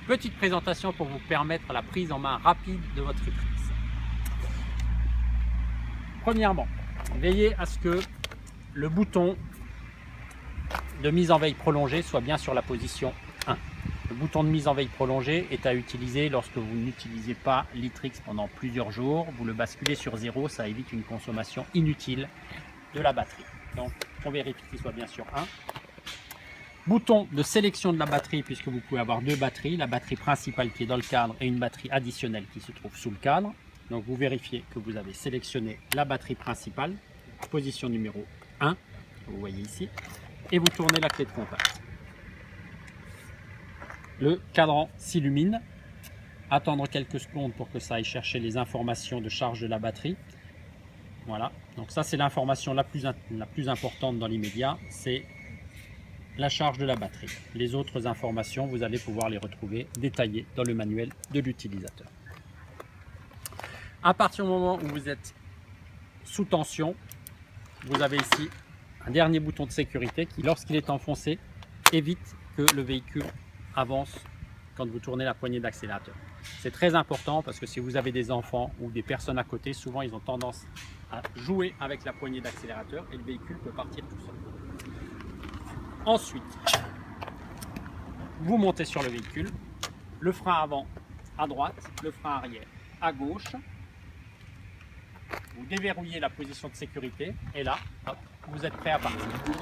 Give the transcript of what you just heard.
Petite présentation pour vous permettre la prise en main rapide de votre Utrix. Premièrement, veillez à ce que le bouton de mise en veille prolongée soit bien sur la position 1. Le bouton de mise en veille prolongée est à utiliser lorsque vous n'utilisez pas l'Itrix pendant plusieurs jours. Vous le basculez sur 0, ça évite une consommation inutile de la batterie. Donc on vérifie qu'il soit bien sur 1. Bouton de sélection de la batterie, puisque vous pouvez avoir deux batteries, la batterie principale qui est dans le cadre et une batterie additionnelle qui se trouve sous le cadre. Donc vous vérifiez que vous avez sélectionné la batterie principale, position numéro 1, vous voyez ici, et vous tournez la clé de contact. Le cadran s'illumine. Attendre quelques secondes pour que ça aille chercher les informations de charge de la batterie. Voilà, donc ça c'est l'information la plus importante dans l'immédiat, c'est la charge de la batterie. Les autres informations, vous allez pouvoir les retrouver détaillées dans le manuel de l'utilisateur. À partir du moment où vous êtes sous tension, vous avez ici un dernier bouton de sécurité qui, lorsqu'il est enfoncé, évite que le véhicule avance quand vous tournez la poignée d'accélérateur. C'est très important parce que si vous avez des enfants ou des personnes à côté, souvent ils ont tendance à jouer avec la poignée d'accélérateur et le véhicule peut partir tout seul. Ensuite, vous montez sur le véhicule, le frein avant à droite, le frein arrière à gauche. Vous déverrouillez la position de sécurité et là, hop, vous êtes prêt à partir.